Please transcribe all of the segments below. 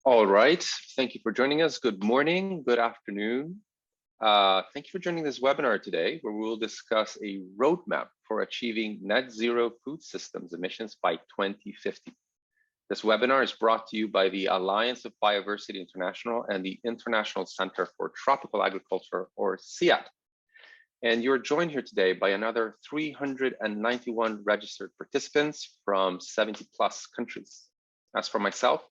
All right, thank you for joining us. Good morning, good afternoon. Thank you for joining this webinar today, where we will discuss a roadmap for achieving net zero food systems emissions by 2050. This webinar is brought to you by the Alliance of Biodiversity International and the International Center for Tropical Agriculture, or CIAT. And you're joined here today by another 391 registered participants from 70 plus countries. As for myself,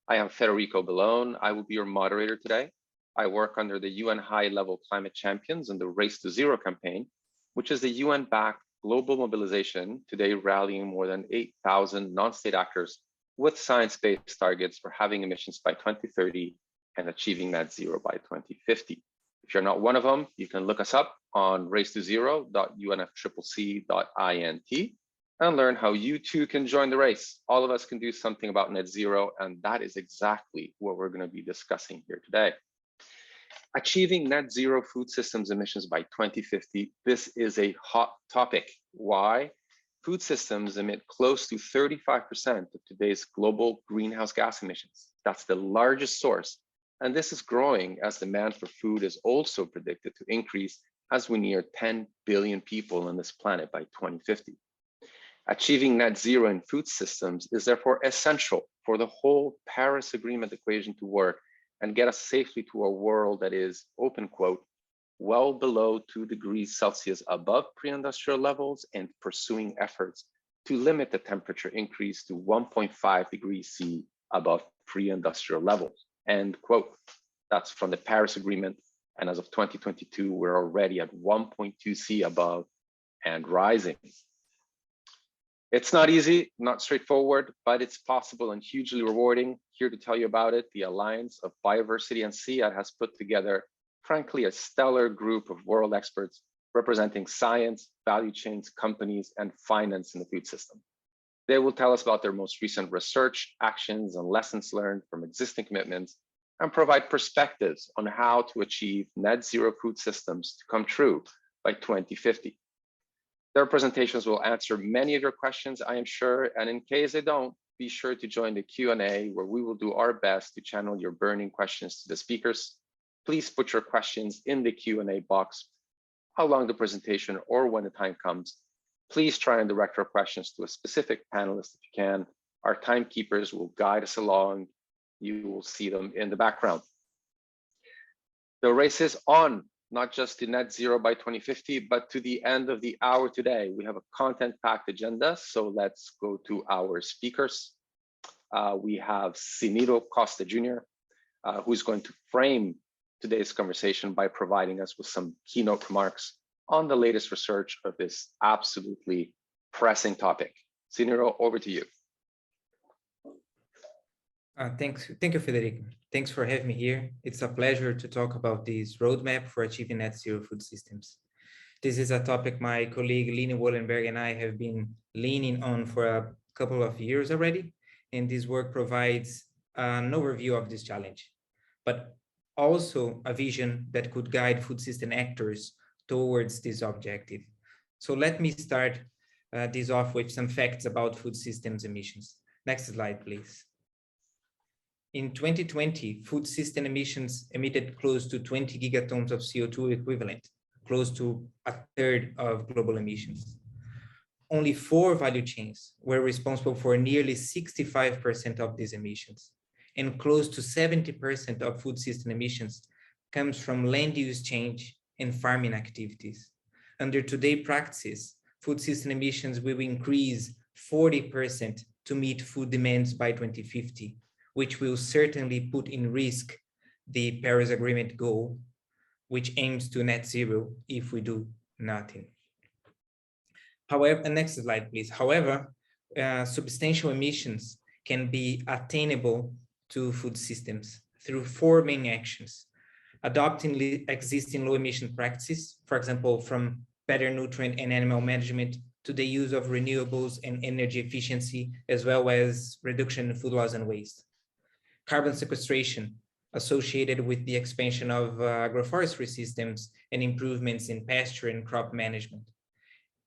I am Federico Bellone. I will be your moderator today. I work under the UN High-Level Climate Champions and the Race to Zero campaign, which is the UN-backed global mobilization, today rallying more than 8,000 non-state actors with science-based targets for having emissions by 2030 and achieving net zero by 2050. If you're not one of them, you can look us up on racetozero.unfccc.int and learn how you too can join the race. All of us can do something about net zero, and that is exactly what we're going to be discussing here today. Achieving net zero food systems emissions by 2050, this is a hot topic. Why? Food systems emit close to 35% of today's global greenhouse gas emissions. That's the largest source, and this is growing as demand for food is also predicted to increase as we near 10 billion people on this planet by 2050. Achieving net zero in food systems is therefore essential for the whole Paris Agreement equation to work and get us safely to a world that is, open quote, well below 2 degrees Celsius above pre-industrial levels and pursuing efforts to limit the temperature increase to 1.5 degrees C above pre-industrial levels, end quote. That's from the Paris Agreement. And as of 2022, we're already at 1.2 C above and rising. It's not easy, not straightforward, but it's possible and hugely rewarding. Here to tell you about it, the Alliance of Biodiversity and CIAT has put together, frankly, a stellar group of world experts representing science, value chains, companies, and finance in the food system. They will tell us about their most recent research, actions, and lessons learned from existing commitments, and provide perspectives on how to achieve net zero food systems to come true by 2050. Their presentations will answer many of your questions, I am sure, and in case they don't, be sure to join the Q&A, where we will do our best to channel your burning questions to the speakers. Please put your questions in the Q&A box along the presentation or when the time comes. Please try and direct your questions to a specific panelist if you can. Our timekeepers will guide us along. You will see them in the background. The race is on. Not just to net zero by 2050, but to the end of the hour today. We have a content-packed agenda, so let's go to our speakers. We have Cimiro Costa Jr., who's going to frame today's conversation by providing us with some keynote remarks on the latest research of this absolutely pressing topic. Cimiro, over to you. Thank you, Federico. Thanks for having me here. It's a pleasure to talk about this roadmap for achieving net zero food systems. This is a topic my colleague Line Wallenberg and I have been leaning on for a couple of years already, and this work provides an overview of this challenge, but also a vision that could guide food system actors towards this objective. So let me start this off with some facts about food systems emissions. Next slide, please. In 2020, food system emissions emitted close to 20 gigatons of CO2 equivalent, close to a third of global emissions. Only 4 value chains were responsible for nearly 65% of these emissions, and close to 70% of food system emissions comes from land use change and farming activities. Under today's practices, food system emissions will increase 40% to meet food demands by 2050. Which will certainly put in risk the Paris Agreement goal, which aims to net zero if we do nothing. However, next slide, please. However, substantial emissions can be attainable to food systems through 4 main actions: adopting existing low emission practices, for example, from better nutrient and animal management to the use of renewables and energy efficiency, as well as reduction in food loss and waste. Carbon sequestration associated with the expansion of agroforestry systems and improvements in pasture and crop management.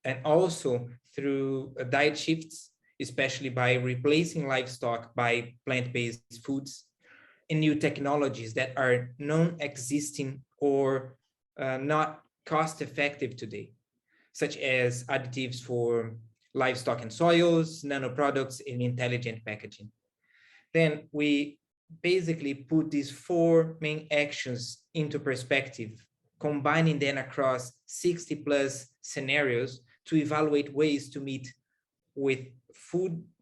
And also through diet shifts, especially by replacing livestock by plant-based foods, and new technologies that are non-existing or not cost-effective today, such as additives for livestock and soils, nanoproducts, and intelligent packaging. Then we basically put these four main actions into perspective, combining them across 60 plus scenarios to evaluate ways to meet with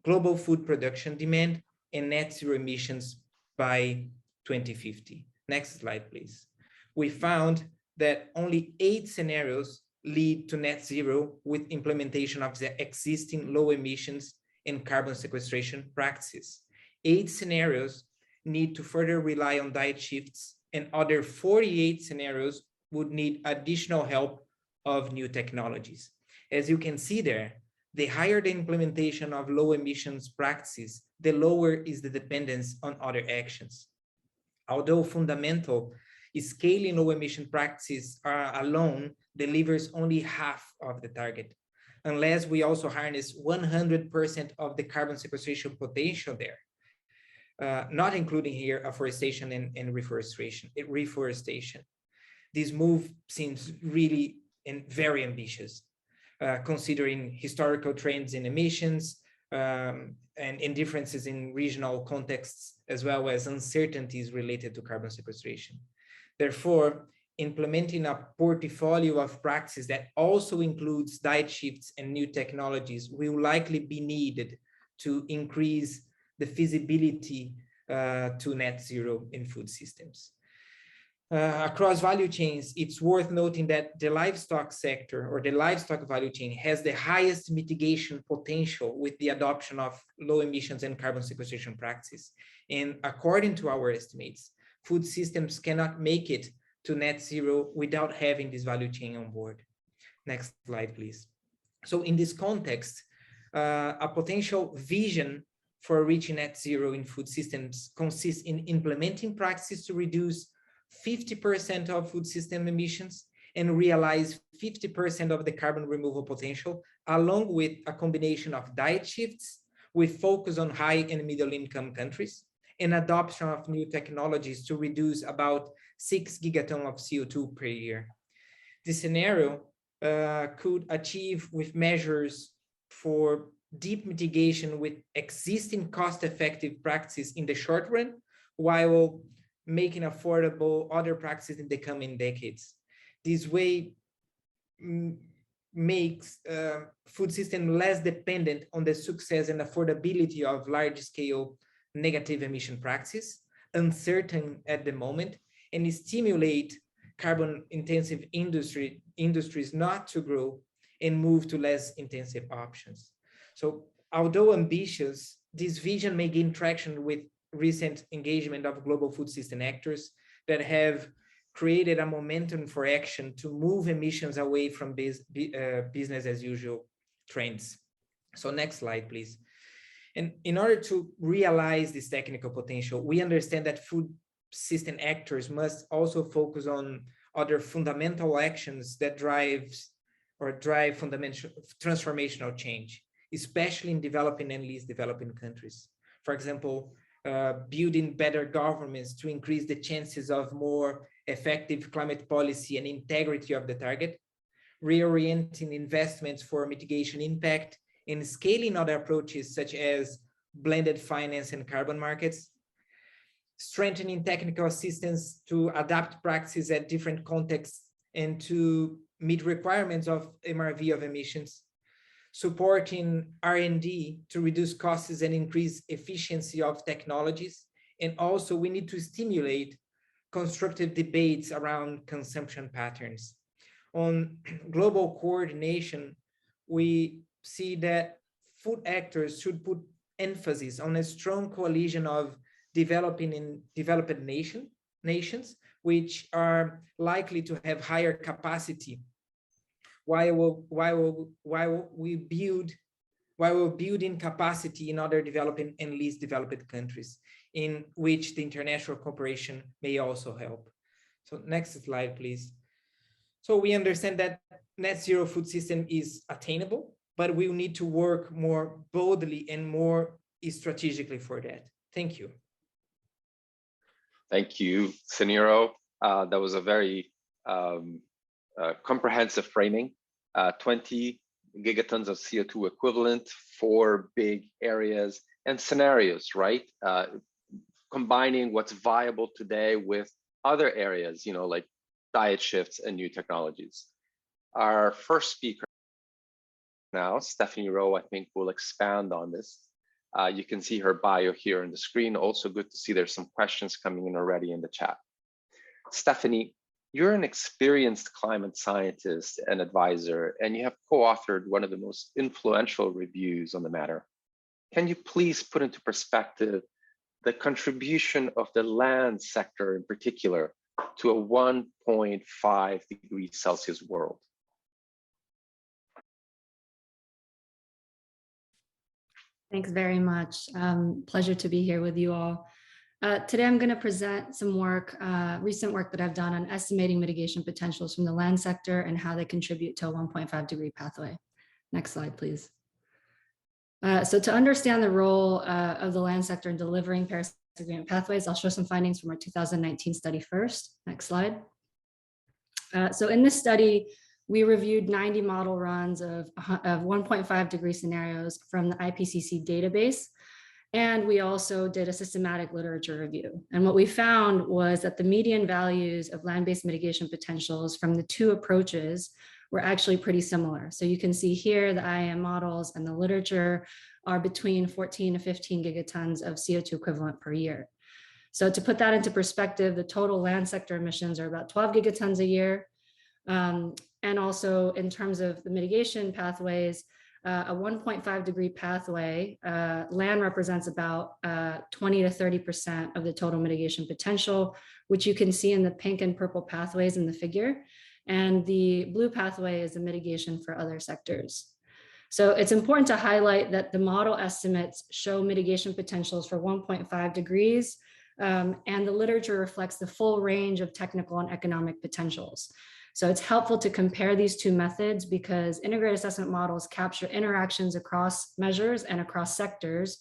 global food production demand and net zero emissions by 2050. Next slide, please. We found that only 8 scenarios lead to net zero with implementation of the existing low emissions and carbon sequestration practices. 8 scenarios need to further rely on diet shifts, and other 48 scenarios would need additional help of new technologies. As you can see there, the higher the implementation of low emissions practices, the lower is the dependence on other actions. Although fundamental, scaling low emission practices alone delivers only half of the target, unless we also harness 100% of the carbon sequestration potential there, not including here afforestation and reforestation. This move seems really and very ambitious, considering historical trends in emissions and differences in regional contexts, as well as uncertainties related to carbon sequestration. Therefore, implementing a portfolio of practices that also includes diet shifts and new technologies will likely be needed to increase the feasibility to net zero in food systems. Across value chains, it's worth noting that the livestock sector or the livestock value chain has the highest mitigation potential with the adoption of low emissions and carbon sequestration practices. And according to our estimates, food systems cannot make it to net zero without having this value chain on board. Next slide, please. So in this context, a potential vision for reaching net zero in food systems consists in implementing practices to reduce 50% of food system emissions and realize 50% of the carbon removal potential, along with a combination of diet shifts with focus on high and middle income countries and adoption of new technologies to reduce about 6 gigatons of CO2 per year. This scenario could achieve with measures for deep mitigation with existing cost-effective practices in the short run, while making affordable other practices in the coming decades. This way makes food system less dependent on the success and affordability of large-scale negative emission practices, uncertain at the moment, and stimulate carbon-intensive industries not to grow and move to less intensive options. So, although ambitious, this vision may gain traction with recent engagement of global food system actors that have created a momentum for action to move emissions away from business as usual trends. So next slide, please. And in order to realize this technical potential, we understand that food system actors must also focus on other fundamental actions that drive fundamental transformational change, especially in developing and least developing countries. For example, building better governments to increase the chances of more effective climate policy and integrity of the target, reorienting investments for mitigation impact, and scaling other approaches such as blended finance and carbon markets, strengthening technical assistance to adapt practices at different contexts and to meet requirements of MRV of emissions, supporting R&D to reduce costs and increase efficiency of technologies. And also we need to stimulate constructive debates around consumption patterns. On global coordination, we see that food actors should put emphasis on a strong coalition of developing and developed nations, which are likely to have higher capacity while we're building capacity in other developing and least developed countries, in which the international cooperation may also help. So next slide, please. So we understand that net zero food system is attainable, but we will need to work more boldly and more strategically for that. Thank you. Thank you, Seniro. That was a very comprehensive framing. 20 gigatons of CO2 equivalent, 4 big areas and scenarios, right? Combining what's viable today with other areas, like diet shifts and new technologies. Our first speaker now, Stephanie Rowe, I think will expand on this. You can see her bio here on the screen. Also good to see there's some questions coming in already in the chat. Stephanie, you're an experienced climate scientist and advisor, and you have co-authored one of the most influential reviews on the matter. Can you please put into perspective the contribution of the land sector in particular to a 1.5 degrees Celsius world? Thanks very much. Pleasure to be here with you all. Today, I'm going to present some work, recent work that I've done on estimating mitigation potentials from the land sector and how they contribute to a 1.5 degree pathway. Next slide, please. So to understand the role of the land sector in delivering Paris Agreement pathways, I'll show some findings from our 2019 study first. Next slide. So in this study, we reviewed 90 model runs of 1.5 degree scenarios from the IPCC database. And we also did a systematic literature review. And what we found was that the median values of land-based mitigation potentials from the two approaches were actually pretty similar. So you can see here the IAM models and the literature are between 14 to 15 gigatons of CO2 equivalent per year. So to put that into perspective, the total land sector emissions are about 12 gigatons a year. And also in terms of the mitigation pathways, a 1.5 degree pathway, land represents about 20 to 30% of the total mitigation potential, which you can see in the pink and purple pathways in the figure. And the blue pathway is the mitigation for other sectors. So it's important to highlight that the model estimates show mitigation potentials for 1.5 degrees, and the literature reflects the full range of technical and economic potentials. So it's helpful to compare these two methods because integrated assessment models capture interactions across measures and across sectors,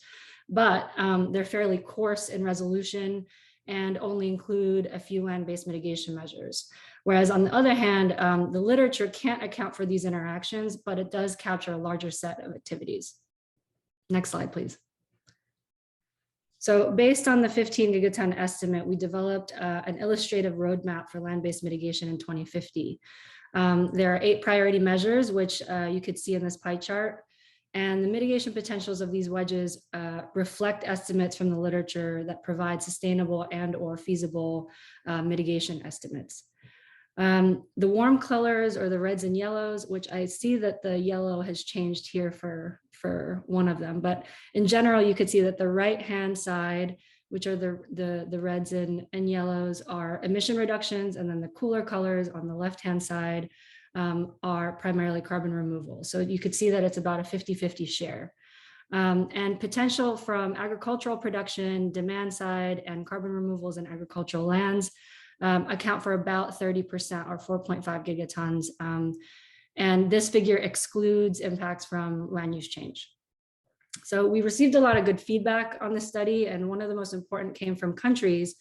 but they're fairly coarse in resolution and only include a few land-based mitigation measures. Whereas on the other hand, the literature can't account for these interactions, but it does capture a larger set of activities. Next slide, please. So based on the 15 gigaton estimate, we developed an illustrative roadmap for land-based mitigation in 2050. There are 8 priority measures, which you could see in this pie chart. And the mitigation potentials of these wedges reflect estimates from the literature that provide sustainable and or feasible mitigation estimates. The warm colors are the reds and yellows, which I see that the yellow has changed here for one of them. But in general, you could see that the right-hand side, which are the reds and yellows, are emission reductions, and then the cooler colors on the left-hand side are primarily carbon removal. So you could see that it's about a 50-50 share. And potential from agricultural production, demand side, and carbon removals in agricultural lands account for about 30% or 4.5 gigatons. And this figure excludes impacts from land use change. So we received a lot of good feedback on this study, and one of the most important came from countries,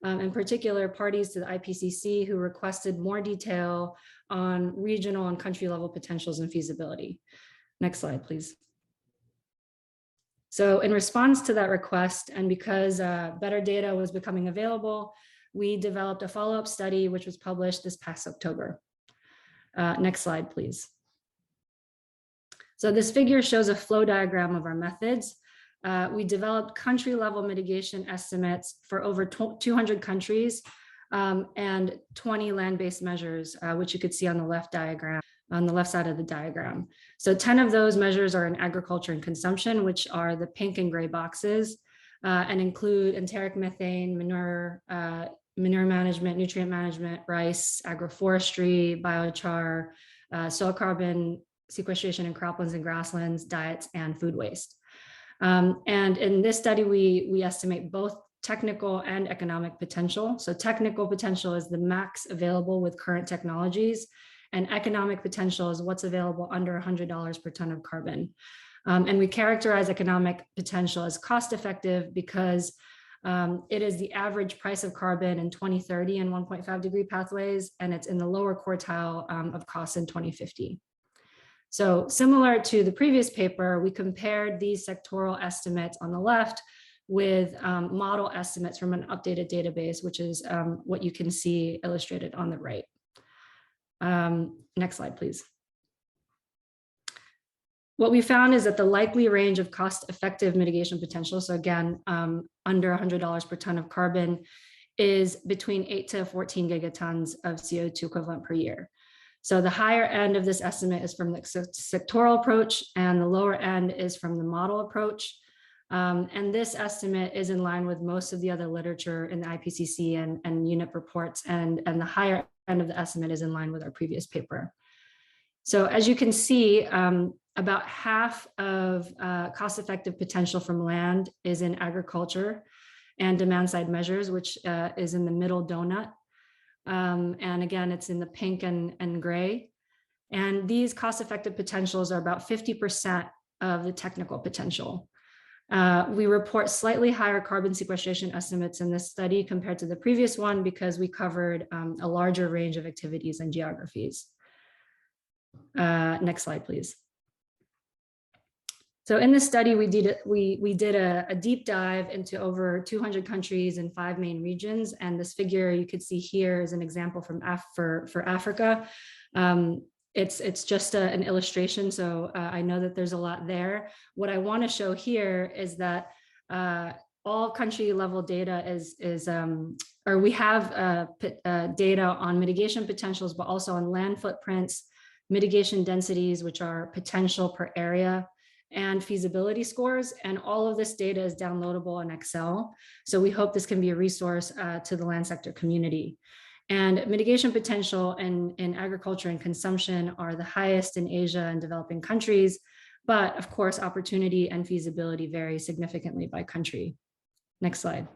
in particular parties to the IPCC, who requested more detail on regional and country level potentials and feasibility. Next slide, please. So in response to that request, and because better data was becoming available, we developed a follow-up study, which was published this past October. Next slide, please. So this figure shows a flow diagram of our methods. We developed country-level mitigation estimates for over 200 countries and 20 land-based measures, which you could see on the left diagram, on the left side of the diagram. So 10 of those measures are in agriculture and consumption, which are the pink and gray boxes, and include enteric methane, manure management, nutrient management, rice, agroforestry, biochar, soil carbon sequestration in croplands and grasslands, diets, and food waste. And in this study, we estimate both technical and economic potential. So technical potential is the max available with current technologies, and economic potential is what's available under $100 per ton of carbon. And we characterize economic potential as cost effective because It is the average price of carbon in 2030 in 1.5 degree pathways, and it's in the lower quartile of costs in 2050. So similar to the previous paper, we compared these sectoral estimates on the left with model estimates from an updated database, which is what you can see illustrated on the right. Next slide, please. What we found is that the likely range of cost-effective mitigation potential, so again, under $100 per ton of carbon, is between 8 to 14 gigatons of CO2 equivalent per year. So the higher end of this estimate is from the sectoral approach, and the lower end is from the model approach. And this estimate is in line with most of the other literature in the IPCC and UNEP reports, and the higher end of the estimate is in line with our previous paper. So as you can see, about half of cost-effective potential from land is in agriculture and demand-side measures, which is in the middle donut. And again, it's in the pink and gray. And these cost-effective potentials are about 50% of the technical potential. We report slightly higher carbon sequestration estimates in this study compared to the previous one because we covered a larger range of activities and geographies. Next slide, please. So in this study, we did a deep dive into over 200 countries in 5 main regions. And this figure you could see here is an example from for Africa. It's just an illustration, so I know that there's a lot there. What I want to show here is that all country level data or we have data on mitigation potentials, but also on land footprints, mitigation densities, which are potential per area, and feasibility scores. And all of this data is downloadable in Excel. So we hope this can be a resource to the land sector community. And mitigation potential in agriculture and consumption are the highest in Asia and developing countries. But of course, opportunity and feasibility vary significantly by country. Next slide.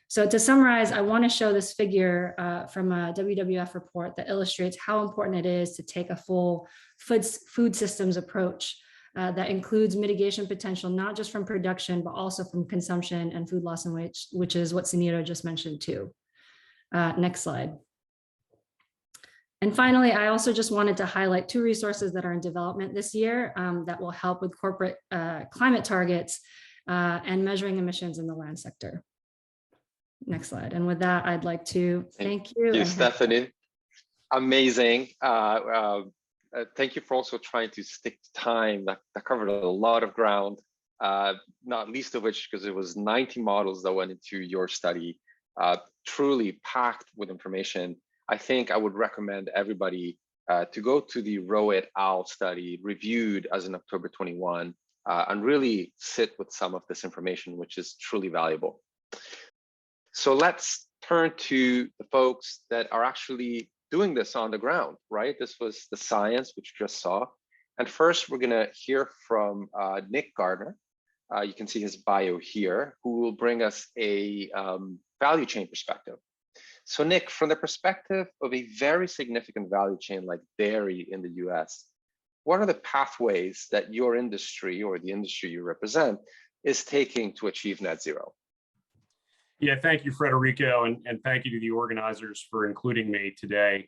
So to summarize, I want to show this figure from a WWF report that illustrates how important it is to take a full food systems approach that includes mitigation potential, not just from production, but also from consumption and food loss and waste, which is what Sunita just mentioned too. Next slide. And finally, I also just wanted to highlight 2 resources that are in development this year that will help with corporate climate targets and measuring emissions in the land sector. Next slide. And with that, I'd like to thank you. Thank you, Stephanie. Amazing. Thank you for also trying to stick to time. That covered a lot of ground, not least of which because it was 90 models that went into your study, truly packed with information. I think I would recommend everybody to go to the Rowe et al. Study reviewed as in October 21 and really sit with some of this information, which is truly valuable. So let's turn to the folks that are actually doing this on the ground, right? This was the science, which you just saw. And first, we're gonna hear from Nick Gardner. You can see his bio here, who will bring us a value chain perspective. So Nick, from the perspective of a very significant value chain like dairy in the US, what are the pathways that your industry or the industry you represent is taking to achieve net zero? Yeah, thank you, Federico, and thank you to the organizers for including me today.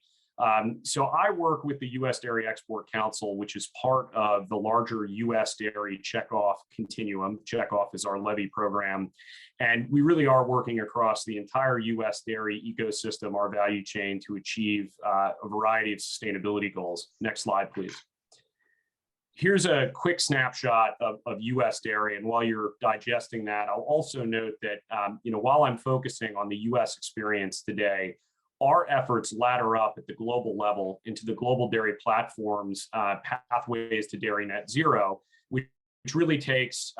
So I work with the U.S. Dairy Export Council, which is part of the larger U.S. Dairy Checkoff Continuum. Checkoff is our levy program. And we really are working across the entire U.S. dairy ecosystem, our value chain, to achieve a variety of sustainability goals. Next slide, please. Here's a quick snapshot of U.S. dairy, and while you're digesting that, I'll also note that while I'm focusing on the U.S. experience today, our efforts ladder up at the global level into the global dairy platform's pathways to dairy net zero, which really takes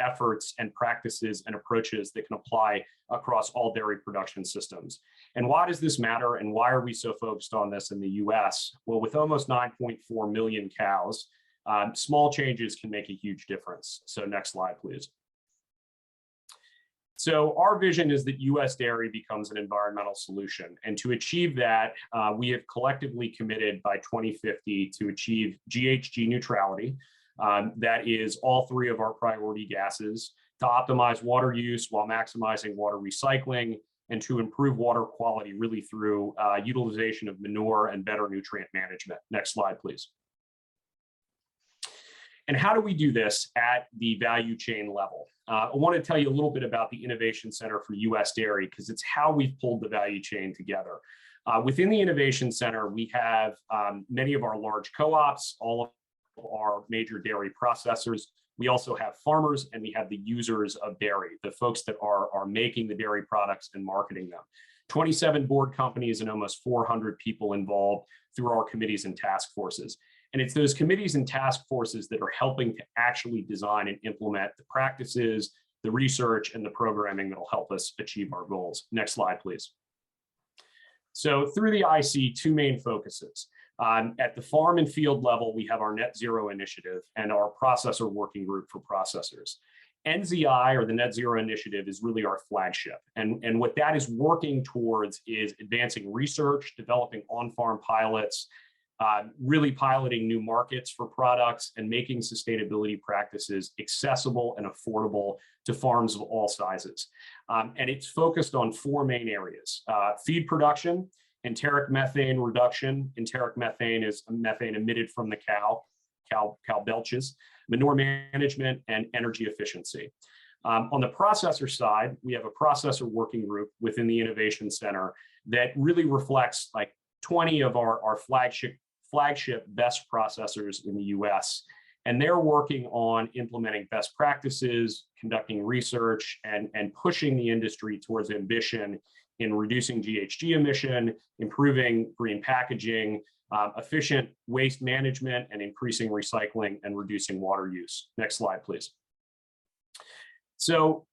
efforts and practices and approaches that can apply across all dairy production systems. And why does this matter, and why are we so focused on this in the U.S.? Well, with almost 9.4 million cows, small changes can make a huge difference. So next slide, please. So our vision is that U.S. dairy becomes an environmental solution. And to achieve that, we have collectively committed by 2050 to achieve GHG neutrality, That is all three of our priority gases to optimize water use while maximizing water recycling and to improve water quality really through utilization of manure and better nutrient management. Next slide, please. And how do we do this at the value chain level? I want to tell you a little bit about the Innovation Center for U.S. Dairy because it's how we've pulled the value chain together. Within the Innovation Center, we have many of our large co-ops, all of our major dairy processors. We also have farmers and we have the users of dairy, the folks that are making the dairy products and marketing them. 27 board companies and almost 400 people involved through our committees and task forces. And it's those committees and task forces that are helping to actually design and implement the practices, the research, and the programming that will help us achieve our goals. Next slide, please. So through the IC, two main focuses. At the farm and field level, we have our Net Zero Initiative and our processor working group for processors. NZI, or the Net Zero Initiative, is really our flagship. And what that is working towards is advancing research, developing on-farm pilots, really piloting new markets for products and making sustainability practices accessible and affordable to farms of all sizes. And it's focused on four main areas: feed production, enteric methane reduction. Enteric methane is methane emitted from the cow belches, manure management, and energy efficiency. On the processor side, we have a processor working group within the Innovation Center that really reflects like 20 of our flagship best processors in the US. And they're working on implementing best practices, conducting research, and pushing the industry towards ambition in reducing GHG emission, improving green packaging, efficient waste management, and increasing recycling and reducing water use. Next slide, please. So,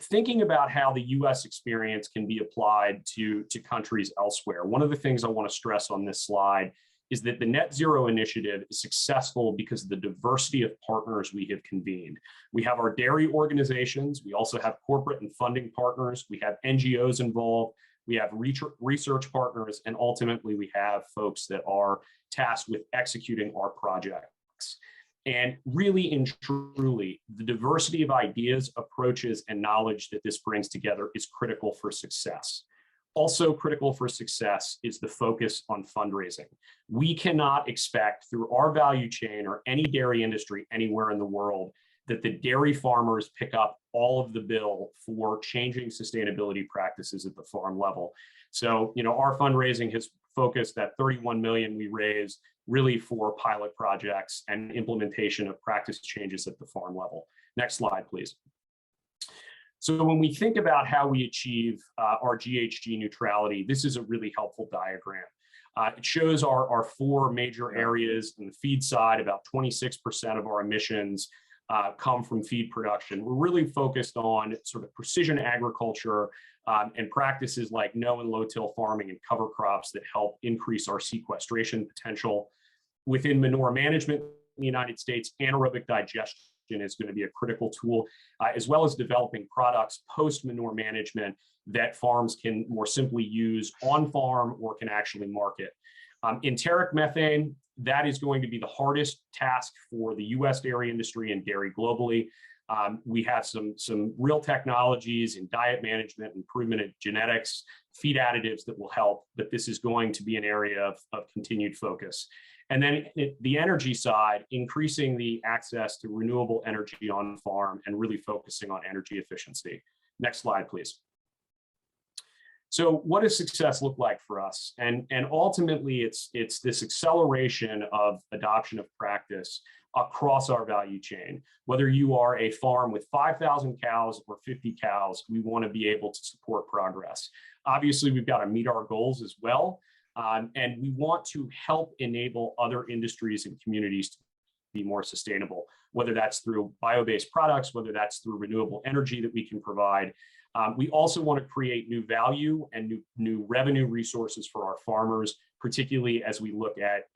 thinking about how the US experience can be applied to countries elsewhere, one of the things I want to stress on this slide is that the Net Zero Initiative is successful because of the diversity of partners we have convened. We have our dairy organizations, we also have corporate and funding partners, we have NGOs involved, we have research partners, and ultimately we have folks that are tasked with executing our projects. And really and truly, the diversity of ideas, approaches, and knowledge that this brings together is critical for success. Also critical for success is the focus on fundraising. We cannot expect through our value chain or any dairy industry anywhere in the world that the dairy farmers pick up all of the bill for changing sustainability practices at the farm level. So, our fundraising has focused that 31 million we raised really for pilot projects and implementation of practice changes at the farm level. Next slide, please. So when we think about how we achieve our GHG neutrality, this is a really helpful diagram. It shows our four major areas. On the feed side, about 26% of our emissions come from feed production. We're really focused on sort of precision agriculture and practices like no and low-till farming and cover crops that help increase our sequestration potential. Within manure management in the United States, anaerobic digestion is going to be a critical tool, as well as developing products post-manure management that farms can more simply use on farm or can actually market. Enteric methane, that is going to be the hardest task for the US dairy industry and dairy globally. We have some real technologies in diet management, improvement of genetics, feed additives that will help, but this is going to be an area of continued focus. And then the energy side, increasing the access to renewable energy on farm and really focusing on energy efficiency. Next slide, please. So what does success look like for us? And ultimately, it's this acceleration of adoption of practice across our value chain. Whether you are a farm with 5,000 cows or 50 cows, we want to be able to support progress. Obviously, we've got to meet our goals as well. And we want to help enable other industries and communities to be more sustainable, whether that's through bio-based products, whether that's through renewable energy that we can provide. We also want to create new value and new revenue resources for our farmers, particularly as we look at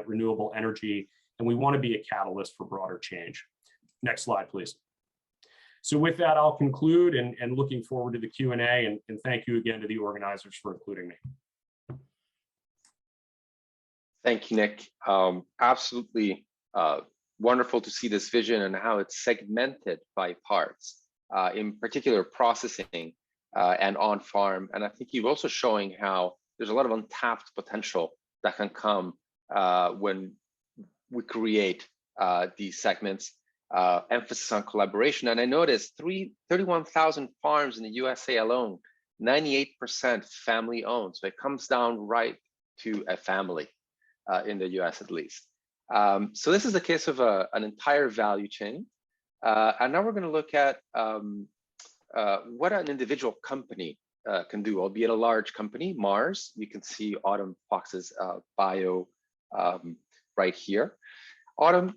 renewable energy, and we want to be a catalyst for broader change. Next slide, please. So with that, I'll conclude and looking forward to the Q&A, and thank you again to the organizers for including me. Thank you, Nick. Absolutely wonderful to see this vision and how it's segmented by parts, in particular processing and on-farm. And I think you've also showing how there's a lot of untapped potential that can come when we create these segments, emphasis on collaboration. And I noticed 31,000 farms in the USA alone, 98% family owned. So it comes down right to a family in the US at least. So this is the case of an entire value chain. And now we're going to look at what an individual company can do, albeit a large company, Mars. You can see Autumn Fox's bio right here. Autumn,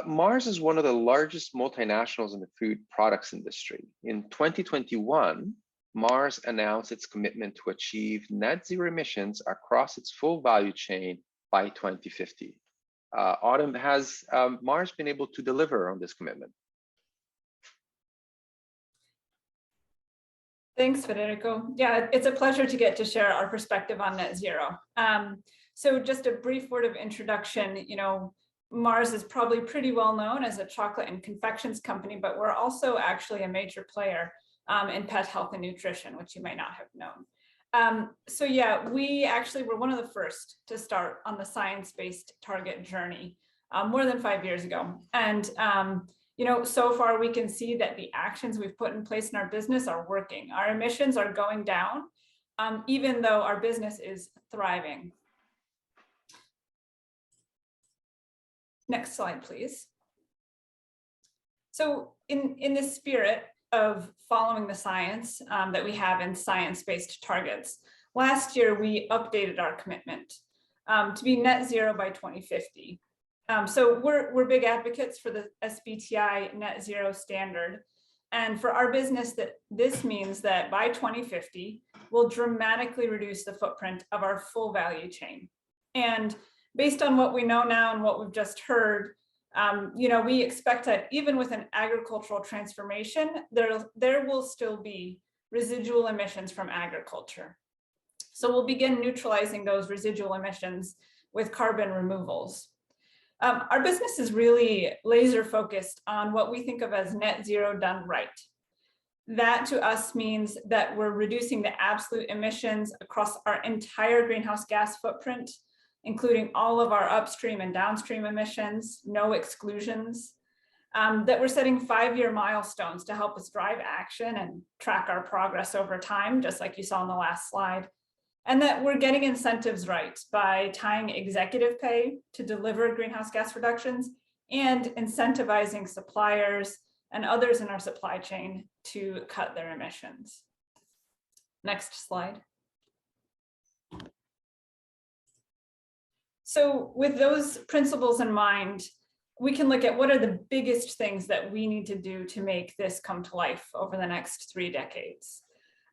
Mars is one of the largest multinationals in the food products industry. In 2021, Mars announced its commitment to achieve net zero emissions across its full value chain by 2050. Autumn, has Mars been able to deliver on this commitment? Thanks, Federico. Yeah, it's a pleasure to get to share our perspective on net zero. So just a brief word of introduction, Mars is probably pretty well known as a chocolate and confections company, but we're also actually a major player in pet health and nutrition, which you may not have known. So yeah, we actually were one of the first to start on the science-based target journey more than 5 years ago. And so far we can see that the actions we've put in place in our business are working. Our emissions are going down, even though our business is thriving. Next slide, please. So in the spirit of following the science that we have in science-based targets, last year we updated our commitment to be net zero by 2050. So we're big advocates for the SBTi net zero standard. And for our business, this means that by 2050, we'll dramatically reduce the footprint of our full value chain. And based on what we know now and what we've just heard, we expect that even with an agricultural transformation, there will still be residual emissions from agriculture. So we'll begin neutralizing those residual emissions with carbon removals. Our business is really laser focused on what we think of as net zero done right. That to us means that we're reducing the absolute emissions across our entire greenhouse gas footprint, including all of our upstream and downstream emissions, no exclusions, that we're setting 5-year milestones to help us drive action and track our progress over time, just like you saw on the last slide, and that we're getting incentives right by tying executive pay to deliver greenhouse gas reductions and incentivizing suppliers and others in our supply chain to cut their emissions. Next slide. So with those principles in mind, we can look at what are the biggest things that we need to do to make this come to life over the next 3 decades.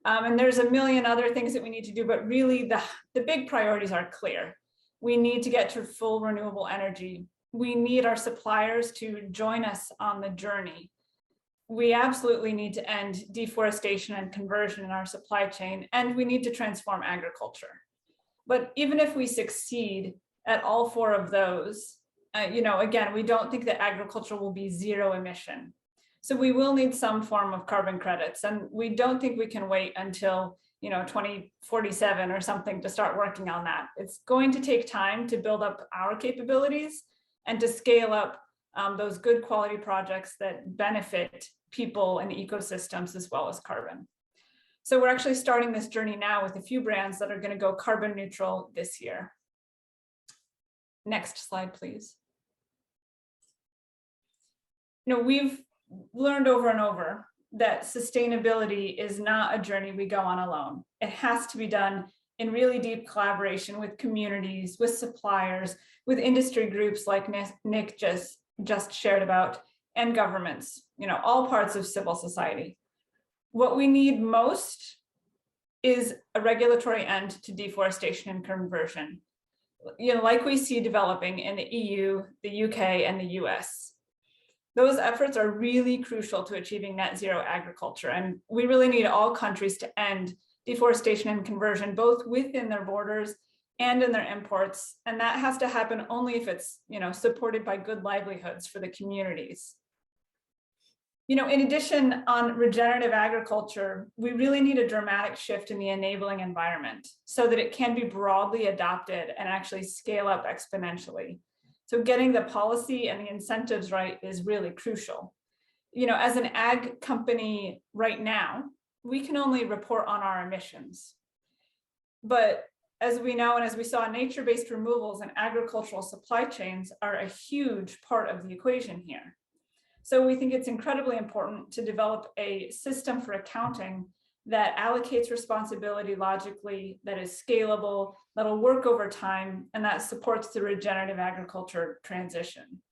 And there's a million other things that we need to do, but really the big priorities are clear. We need to get to full renewable energy. We need our suppliers to join us on the journey. We absolutely need to end deforestation and conversion in our supply chain, and we need to transform agriculture. But even if we succeed at all 4 of those, again, we don't think that agriculture will be zero emission. So we will need some form of carbon credits, and we don't think we can wait until 2047 or something to start working on that. It's going to take time to build up our capabilities and to scale up those good quality projects that benefit people and ecosystems as well as carbon. So we're actually starting this journey now with a few brands that are going to go carbon neutral this year. Next slide, please. We've learned over and over that sustainability is not a journey we go on alone. It has to be done in really deep collaboration with communities, with suppliers, with industry groups like Nick just shared about, and governments, all parts of civil society. What we need most is a regulatory end to deforestation and conversion, like we see developing in the EU, the UK, and the US. Those efforts are really crucial to achieving net zero agriculture, and we really need all countries to end deforestation and conversion, both within their borders and in their imports. And that has to happen only if it's, supported by good livelihoods for the communities. In addition, on regenerative agriculture, we really need a dramatic shift in the enabling environment so that it can be broadly adopted and actually scale up exponentially. So getting the policy and the incentives right is really crucial. As an ag company right now, we can only report on our emissions. But as we know, and as we saw, nature-based removals and agricultural supply chains are a huge part of the equation here. So we think it's incredibly important to develop a system for accounting that allocates responsibility logically, that is scalable, that'll work over time, and that supports the regenerative agriculture transition.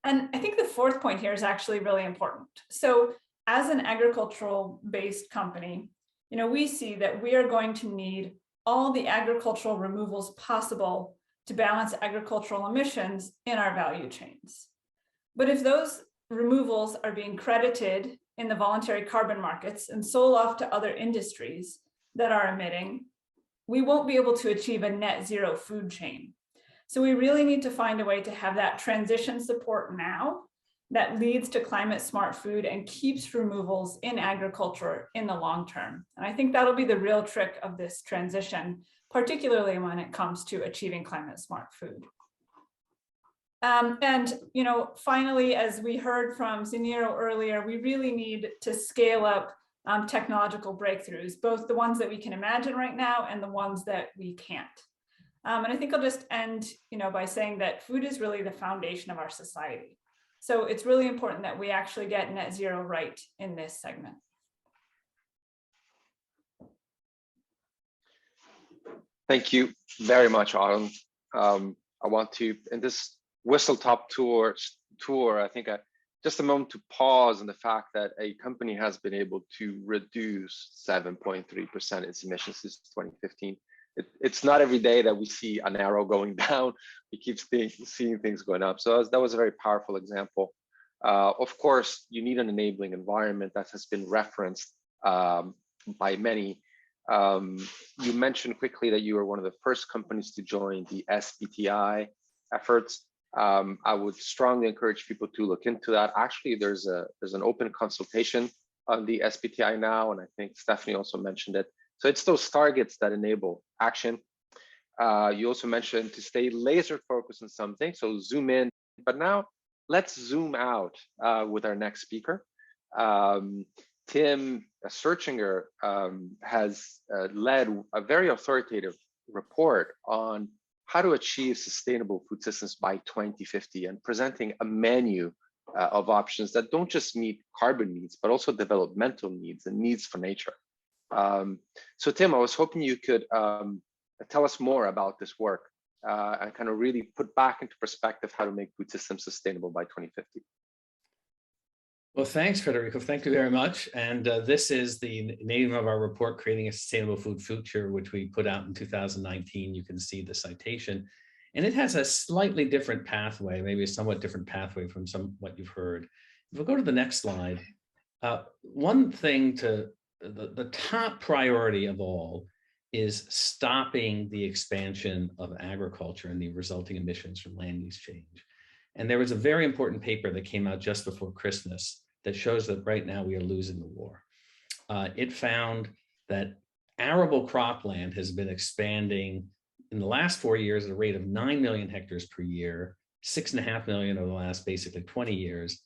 And I think the fourth point here is actually really important. So as an agricultural-based company, we see that we are going to need all the agricultural removals possible to balance agricultural emissions in our value chains. But if those removals are being credited in the voluntary carbon markets and sold off to other industries that are emitting, we won't be able to achieve a net zero food chain. So we really need to find a way to have that transition support now that leads to climate smart food and keeps removals in agriculture in the long term. And I think that'll be the real trick of this transition, particularly when it comes to achieving climate smart food. Finally, as we heard from Ziniro earlier, we really need to scale up technological breakthroughs, both the ones that we can imagine right now and the ones that we can't. And I think I'll just end, by saying that food is really the foundation of our society. So it's really important that we actually get net zero right in this segment. Thank you very much, Autumn. I want to, in this whistle-top tour, I think just a moment to pause on the fact that a company has been able to reduce 7.3% its emissions since 2015. It's not every day that we see an arrow going down. We keep seeing things going up. So that was a very powerful example. Of course, you need an enabling environment that has been referenced by many. You mentioned quickly that you were one of the first companies to join the SBTI efforts. I would strongly encourage people to look into that. Actually, there's an open consultation on the SBTI now, and I think Stephanie also mentioned it. So it's those targets that enable action. You also mentioned to stay laser focused on something, so zoom in. But now let's zoom out with our next speaker. Tim Searchinger has led a very authoritative report on how to achieve sustainable food systems by 2050 and presenting a menu of options that don't just meet carbon needs, but also developmental needs and needs for nature. So Tim, I was hoping you could tell us more about this work and kind of really put back into perspective how to make food systems sustainable by 2050. Well, thanks, Federico. Thank you very much. And this is the name of our report, Creating a Sustainable Food Future, which we put out in 2019. You can see the citation. And it has a slightly different pathway, maybe a somewhat different pathway from what you've heard. If we'll go to the next slide, one thing the top priority of all is stopping the expansion of agriculture and the resulting emissions from land use change. And there was a very important paper that came out just before Christmas that shows that right now we are losing the war. It found that arable cropland has been expanding in the last 4 years at a rate of 9 million hectares per year, 6.5 million over the last basically 20 years.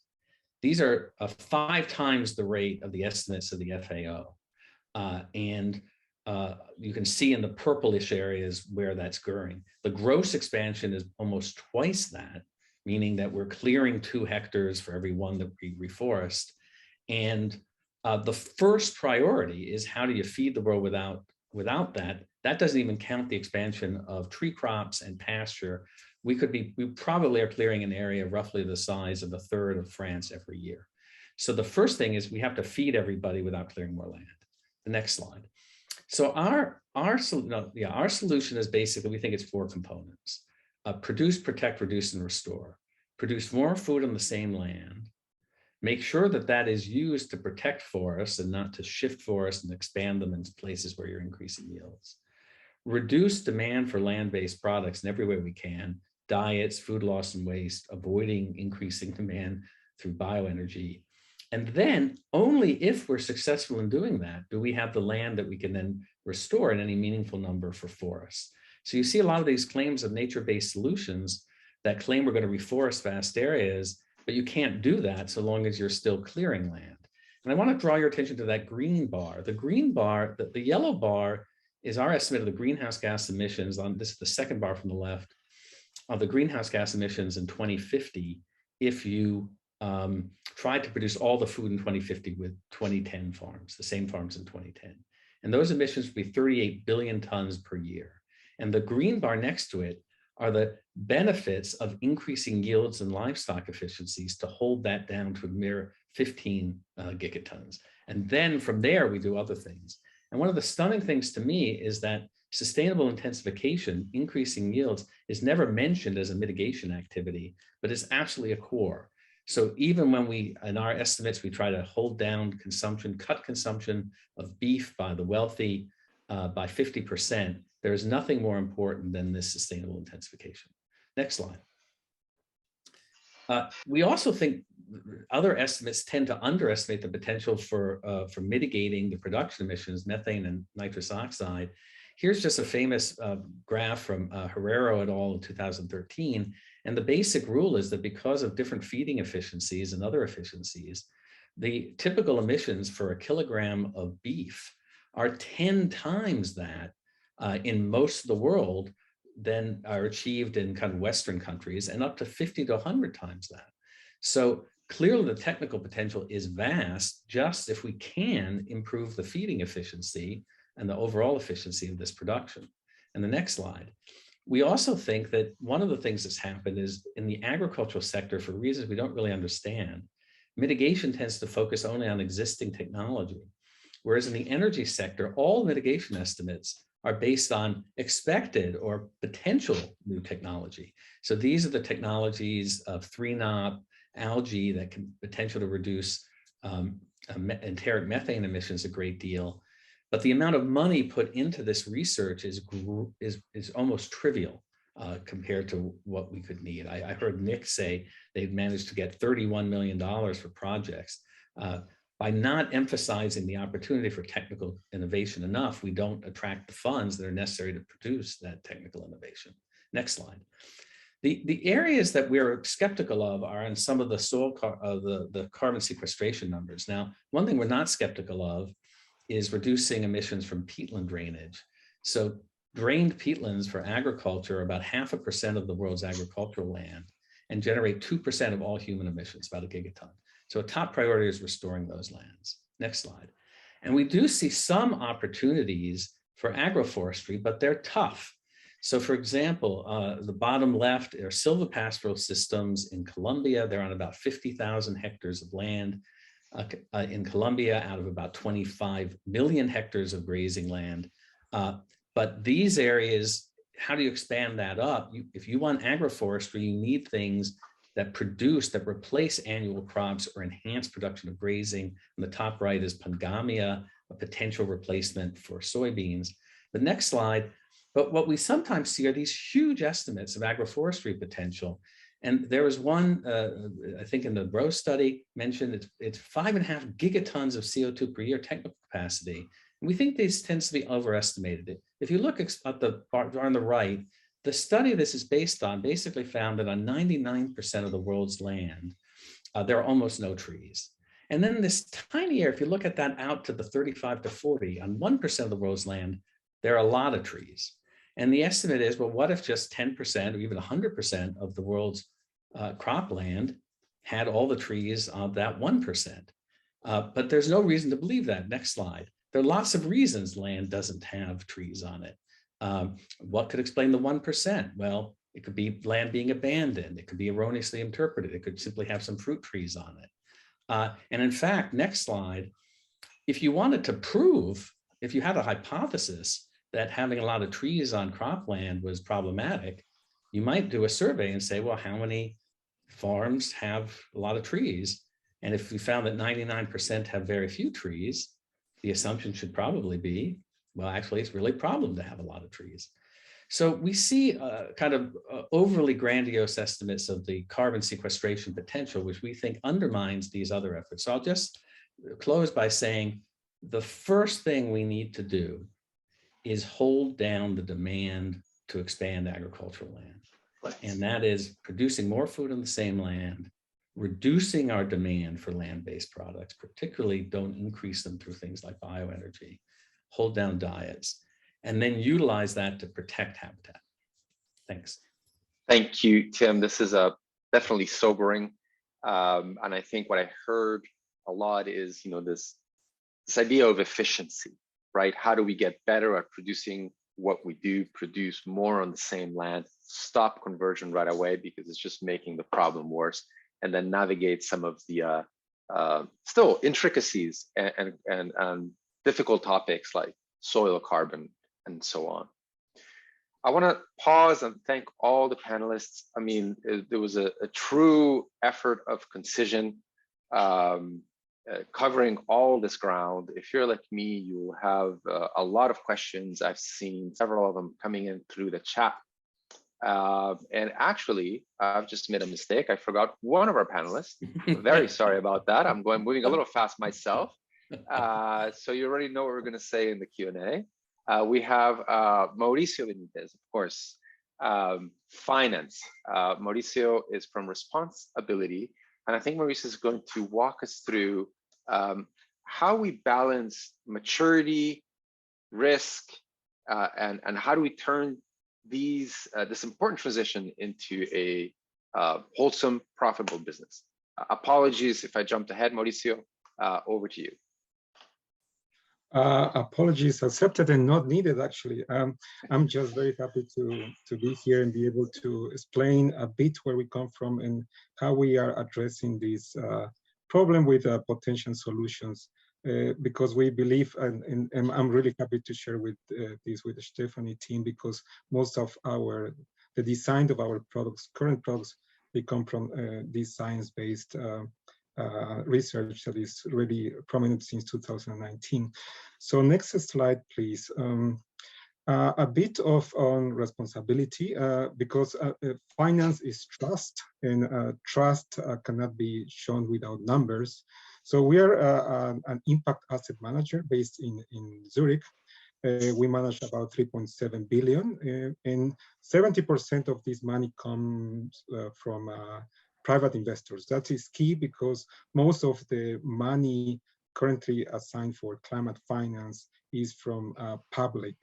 These are 5 times the rate of the estimates of the FAO. You can see in the purplish areas where that's occurring. The gross expansion is almost twice that, meaning that we're clearing 2 hectares for every 1 that we reforest. And the first priority is how do you feed the world without that? That doesn't even count the expansion of tree crops and pasture. We probably are clearing an area roughly the size of 1/3 of France every year. So the first thing is we have to feed everybody without clearing more land. The next slide. So our solution is basically, we think it's 4 components. Produce, protect, reduce, and restore. Produce more food on the same land. Make sure that that is used to protect forests and not to shift forests and expand them into places where you're increasing yields. reduce demand for land-based products in every way we can, diets, food loss and waste, avoiding increasing demand through bioenergy. And then only if we're successful in doing that do we have the land that we can then restore in any meaningful number for forests. So you see a lot of these claims of nature-based solutions that claim we're going to reforest vast areas, but you can't do that so long as you're still clearing land. And I want to draw your attention to that green bar. The green bar, the yellow bar is our estimate of the greenhouse gas emissions on this is the second bar from the left of the greenhouse gas emissions in 2050 if you tried to produce all the food in 2050 with 2010 farms, the same farms in 2010. And those emissions would be 38 billion tons per year. And the green bar next to it are the benefits of increasing yields and livestock efficiencies to hold that down to a mere 15 gigatons. And then from there, we do other things. And one of the stunning things to me is that sustainable intensification, increasing yields, is never mentioned as a mitigation activity, but it's absolutely a core. So even when we, in our estimates, we try to hold down consumption, cut consumption of beef by the wealthy by 50%, there is nothing more important than this sustainable intensification. Next slide. We also think other estimates tend to underestimate the potential for mitigating the production emissions, methane and nitrous oxide. Here's just a famous graph from Herrero et al. In 2013. And the basic rule is that because of different feeding efficiencies and other efficiencies, the typical emissions for a kilogram of beef are 10 times that in most of the world than are achieved in kind of Western countries, and up to 50 to 100 times that. So clearly the technical potential is vast, just if we can improve the feeding efficiency and the overall efficiency of this production. And the next slide. We also think that one of the things that's happened is in the agricultural sector, for reasons we don't really understand, mitigation tends to focus only on existing technology. Whereas in the energy sector, all mitigation estimates are based on expected or potential new technology. So these are the technologies of 3-NOP, algae that can potential to reduce enteric methane emissions a great deal. But the amount of money put into this research is almost trivial compared to what we could need. I heard Nick say they've managed to get $31 million for projects. By not emphasizing the opportunity for technical innovation enough, we don't attract the funds that are necessary to produce that technical innovation. Next slide. The areas that we're skeptical of are in some of the soil, the carbon sequestration numbers. Now, one thing we're not skeptical of is reducing emissions from peatland drainage. So drained peatlands for agriculture are about 0.5% of the world's agricultural land and generate 2% of all human emissions, about a gigaton. So a top priority is restoring those lands. Next slide. And we do see some opportunities for agroforestry, but they're tough. So for example, the bottom left are silvipastoral systems in Colombia. They're on about 50,000 hectares of land in Colombia out of about 25 million hectares of grazing land. But these areas, how do you expand that up? If you want agroforestry, you need things that replace annual crops or enhance production of grazing. On the top right is Pangamia, a potential replacement for soybeans. The next slide, but what we sometimes see are these huge estimates of agroforestry potential. And there was one, I think in the Rowe study mentioned it's 5.5 gigatons of CO2 per year technical capacity. And we think this tends to be overestimated. If you look at the part on the right, the study this is based on basically found that on 99% of the world's land, there are almost no trees. And then this tiny area, if you look at that out to the 35 to 40, on 1% of the world's land, there are a lot of trees. And the estimate is, well, what if just 10% or even 100% of the world's cropland had all the trees of that 1%? But there's no reason to believe that. Next slide. There are lots of reasons land doesn't have trees on it. What could explain the 1%? Well, it could be land being abandoned. It could be erroneously interpreted. It could simply have some fruit trees on it. And in fact, next slide, if you wanted to prove, if you had a hypothesis that having a lot of trees on cropland was problematic, you might do a survey and say, well, how many farms have a lot of trees? And if we found that 99% have very few trees, the assumption should probably be well, actually, it's really a problem to have a lot of trees. So we see kind of overly grandiose estimates of the carbon sequestration potential, which we think undermines these other efforts. So I'll just close by saying the first thing we need to do is hold down the demand to expand agricultural land. And that is producing more food on the same land, reducing our demand for land-based products, particularly don't increase them through things like bioenergy, hold down diets, and then utilize that to protect habitat. Thanks. Thank you, Tim. This is definitely sobering. And I think what I heard a lot is, this idea of efficiency, right? How do we get better at producing what we do, produce more on the same land, stop conversion right away because it's just making the problem worse, and then navigate some of the still intricacies and difficult topics like soil carbon and so on. I want to pause and thank all the panelists. I mean, there was a true effort of concision, covering all this ground. If you're like me, you'll have a lot of questions. I've seen several of them coming in through the chat. And actually, I've just made a mistake. I forgot one of our panelists. Very sorry about that. I'm moving a little fast myself. So you already know what we're going to say in the Q&A. We have Mauricio Benitez, of course, finance. Mauricio is from Responsibility. And I think Mauricio is going to walk us through how we balance maturity, risk, and how do we turn this important transition into a wholesome, profitable business. Apologies if I jumped ahead, Mauricio. Over to you. Apologies accepted and not needed, actually. I'm just very happy to be here and be able to explain a bit where we come from and how we are addressing this problem with potential solutions, because we believe, and I'm really happy to share with this with the Stephanie team, because most of the design of our products, current products, they come from this science-based research that is really prominent since 2019. So next slide, please. A bit on responsibility, because finance is trust, and trust cannot be shown without numbers. So we are an impact asset manager based in Zurich. We manage about 3.7 billion, and 70% of this money comes from private investors. That is key because most of the money currently assigned for climate finance is from public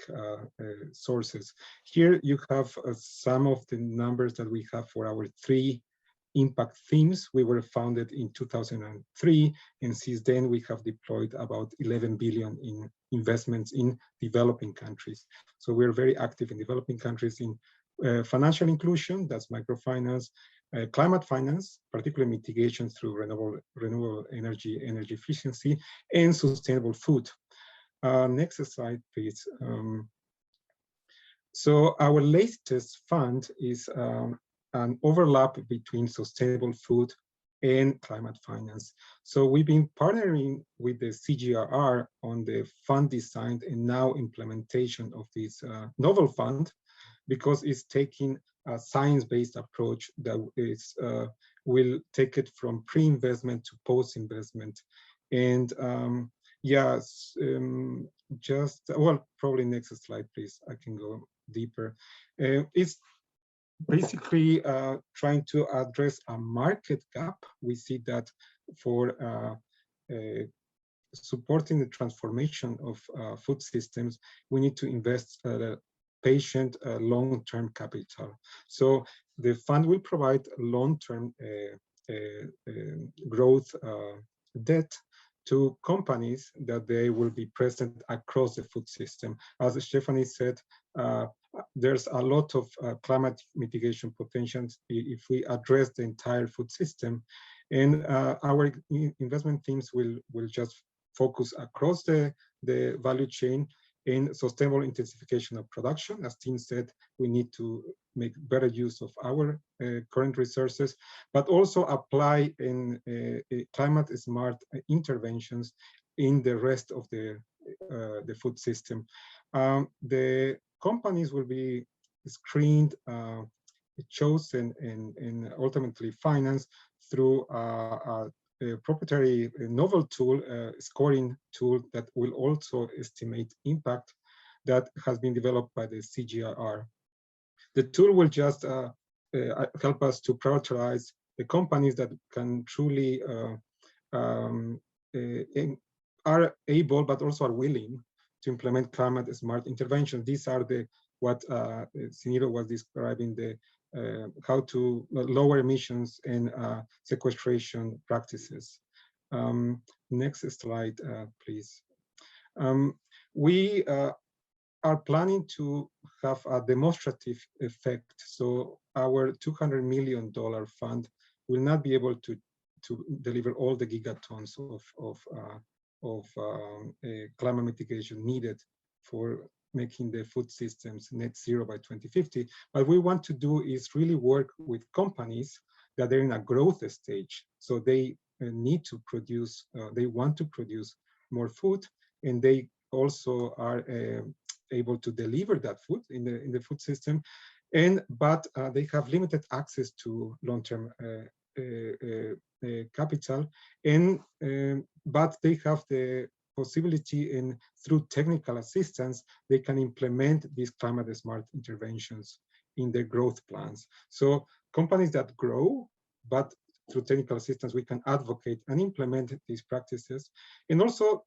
sources. Here you have some of the numbers that we have for our 3 impact themes. We were founded in 2003, and since then we have deployed about 11 billion in investments in developing countries. So we're very active in developing countries in financial inclusion, that's microfinance, climate finance, particularly mitigation through renewable energy efficiency, and sustainable food. Next slide, please. So our latest fund is an overlap between sustainable food and climate finance. So we've been partnering with the CGRR on the fund design and now implementation of this novel fund, because it's taking a science-based approach that is will take it from pre-investment to post-investment. And yes, well, probably next slide, please. I can go deeper. It's basically trying to address a market gap. We see that for supporting the transformation of food systems, we need to invest patient long-term capital. So the fund will provide long-term growth debt to companies that they will be present across the food system. As Stephanie said, there's a lot of climate mitigation potentials if we address the entire food system. And our investment teams will just focus across the value chain in sustainable intensification of production. As Tim said, we need to make better use of our current resources, but also apply in climate smart interventions in the rest of the food system. The companies will be screened, chosen, and ultimately financed through a proprietary novel tool, scoring tool that will also estimate impact that has been developed by the CGIAR. The tool will just help us to prioritize the companies that can truly are able, but also are willing to implement climate smart interventions. These are the what Siniro was describing, the how to lower emissions and sequestration practices. Next slide, please. We are planning to have a demonstrative effect. So our $200 million fund will not be able to deliver all the gigatons of climate mitigation needed for making the food systems net zero by 2050. What we want to do is really work with companies that are in a growth stage. So they need to produce, they want to produce more food, and they also are able to deliver that food in the food system. But they have limited access to long-term capital, but they have the possibility, and through technical assistance, they can implement these climate smart interventions in their growth plans. So companies that grow, but through technical assistance, we can advocate and implement these practices. And also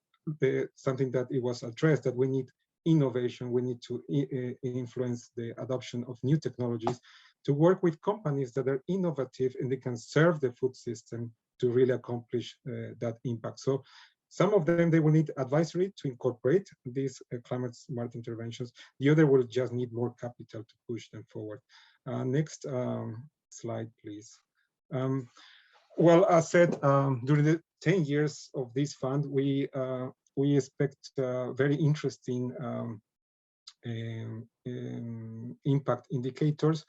something that it was addressed, that we need innovation, we need to influence the adoption of new technologies, to work with companies that are innovative and they can serve the food system to really accomplish that impact. So some of them, they will need advisory to incorporate these climate smart interventions. The other will just need more capital to push them forward. Next slide, please. Well, as said, during the 10 years of this fund, we expect very interesting impact indicators,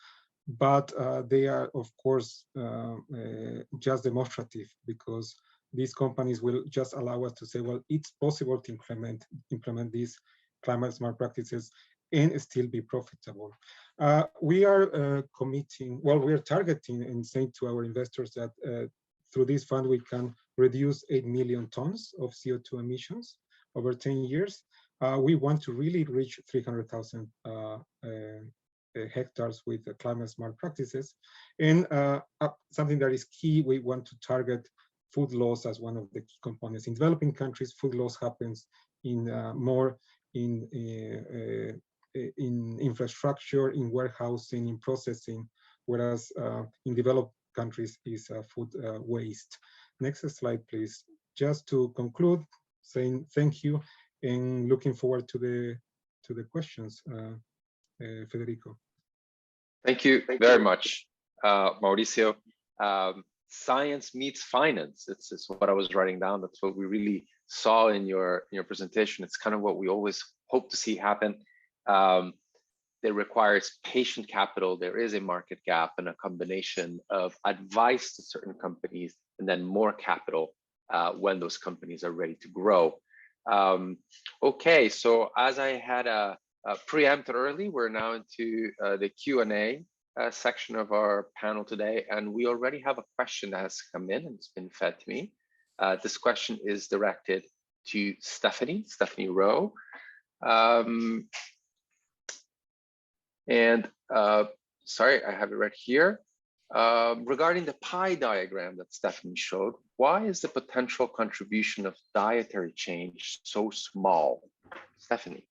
but they are, of course, just demonstrative, because these companies will just allow us to say, well, it's possible to implement these climate smart practices and still be profitable. We are committing, well, we are targeting and saying to our investors that through this fund, we can reduce 8 million tons of CO2 emissions over 10 years. We want to really reach 300,000 hectares with the climate smart practices. And something that is key, we want to target food loss as one of the key components. In developing countries, food loss happens in more in infrastructure, in warehousing, in processing, whereas in developed countries is food waste. Next slide, please. Just to conclude, saying thank you and looking forward to the questions. Federico. Thank you very much, Mauricio. Science meets finance. It's what I was writing down. That's what we really saw in your presentation. It's kind of what we always hope to see happen. It requires patient capital. There is a market gap and a combination of advice to certain companies and then more capital when those companies are ready to grow. Okay, so as I had preempted early, we're now into the Q&A section of our panel today, and we already have a question that has come in and it's been fed to me. This question is directed to Stephanie Rowe. Sorry, I have it right here. Regarding the pie diagram that Stephanie showed, why is the potential contribution of dietary change so small? Stephanie.